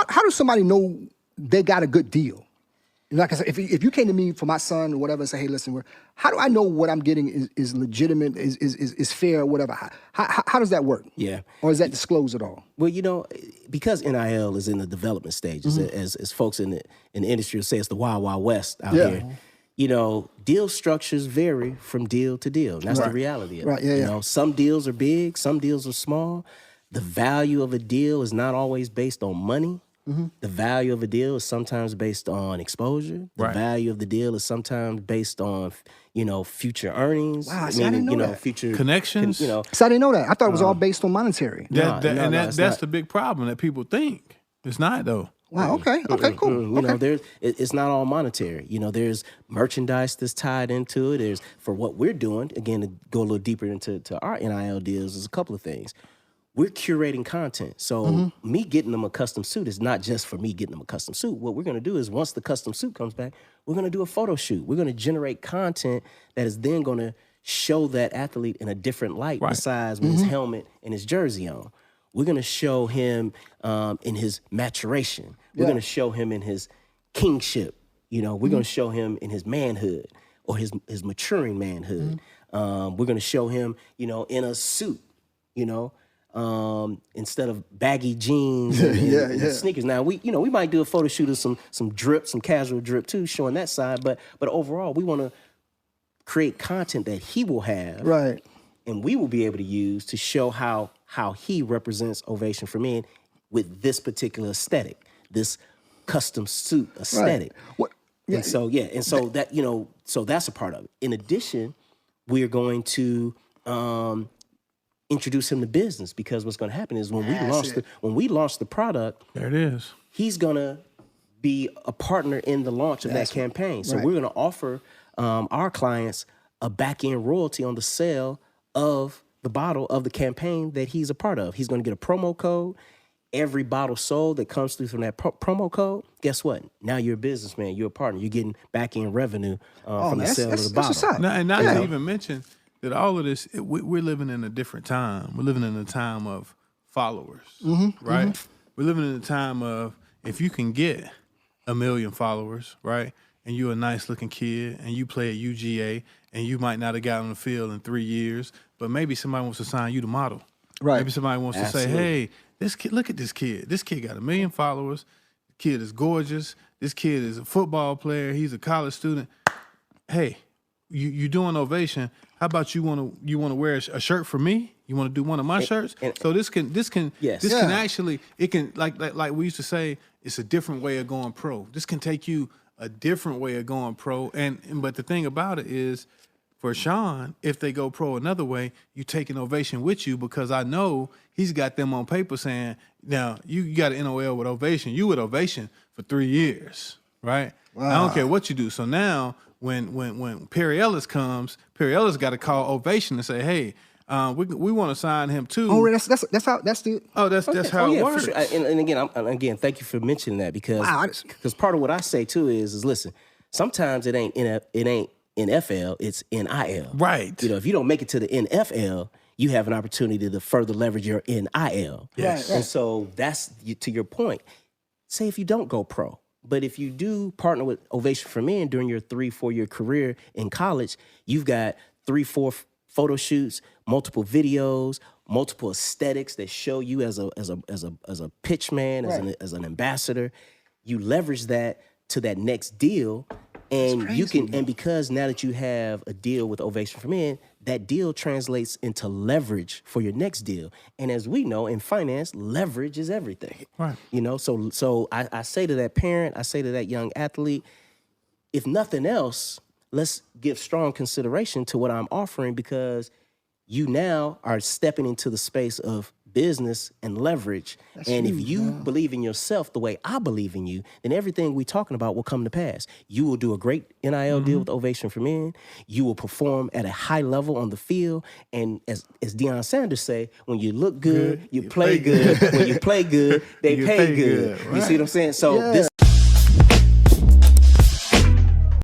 how does somebody know they got a good deal? Like I said, if you came to me for my son or whatever and say, hey, listen, how do I know what I'm getting is legitimate, is fair, or whatever? How does that work? Yeah. Or is that disclosed at all? Well, you know, because NIL is in the development stages, as folks in the industry will say, it's the Wild Wild West out here. You know, deal structures vary from deal to deal. And that's the reality of it. You know, some deals are big, some deals are small. The value of a deal is not always based on money. The value of a deal is sometimes based on exposure. The value of the deal is sometimes based on, you know, future earnings. Wow, I didn't know that. Future connections. You know, So I didn't know that. I thought it was all based on monetary. That's the big problem that people think. It's not though. Wow. Okay. Cool. You know, it's not all monetary. You know, there's merchandise that's tied into it. There's, for what we're doing, again, to go a little deeper into our NIL deals, there's a couple of things. We're curating content. So me getting them a custom suit is not just for me getting them a custom suit. What we're going to do is once the custom suit comes back, we're going to do a photo shoot. We're going to generate content that is then going to show that athlete in a different light besides with his helmet and his jersey on. We're going to show him in his maturation. We're going to show him in his kingship. You know, we're going to show him in his manhood or his maturing manhood. We're going to show him, you know, in a suit, you know, instead of baggy jeans and sneakers. Now we might do a photo shoot of some drip, some casual drip too, showing that side. But overall, we want to create content that he will have, and we will be able to use to show how he represents Ovation for Men with this particular aesthetic, this custom suit aesthetic. And so that, you know, so that's a part of it. In addition, we're going to introduce him to business, because what's going to happen is when we launch the product, there it is. He's going to be a partner in the launch of that campaign. So we're going to offer our clients a back-end royalty on the sale of the bottle of the campaign that he's a part of. He's going to get a promo code. Every bottle sold that comes through from that promo code, guess what? Now you're a businessman. You're a partner. You're getting back-end revenue from the sale of the bottle. Not to even mention that all of this, we're living in a different time. We're living in a time of followers, right? We're living in a time of, if you can get 1 million followers, right, and you're a nice-looking kid, and you play at UGA, and you might not have got on the field in 3 years, but maybe somebody wants to sign you to model. Maybe somebody wants to say, hey, this kid, look at this kid. This kid got 1 million followers. The kid is gorgeous. This kid is a football player. He's a college student. Hey, you doing Ovation? How about you want to wear a shirt for me? You want to do one of my shirts? So this can actually, it can, like we used to say, it's a different way of going pro. This can take you a different way of going pro. But the thing about it is, for Shawn, if they go pro another way, you take an Ovation with you, because I know he's got them on paper saying, now you got an NOL with Ovation. You with Ovation for 3 years, right? Wow. I don't care what you do. So now when Perry Ellis comes, Perry Ellis got to call Ovation and say, hey, we want to sign him too. Oh, that's how it works. For sure. And again, thank you for mentioning that, because part of what I say too is listen, sometimes it ain't NFL, it's NIL. Right. You know, if you don't make it to the NFL, you have an opportunity to further leverage your NIL. Yes. And so that's, to your point, say if you don't go pro, but if you do partner with Ovation for Men during your 3-4 year career in college, you've got 3-4 photo shoots, multiple videos, multiple aesthetics that show you as a pitch man, as an ambassador. You leverage that to that next deal. And you can, and because now that you have a deal with Ovation for Men, that deal translates into leverage for your next deal. And as we know in finance, leverage is everything. Right. You know, so I say to that parent, I say to that young athlete, if nothing else, let's give strong consideration to what I'm offering, because you now are stepping into the space of business and leverage. And if you believe in yourself the way I believe in you, then everything we're talking about will come to pass. You will do a great NIL deal with Ovation for Men. You will perform at a high level on the field. And as Deion Sanders say, when you look good, you play good. When you play good, they pay good. Right. You see what I'm saying? So this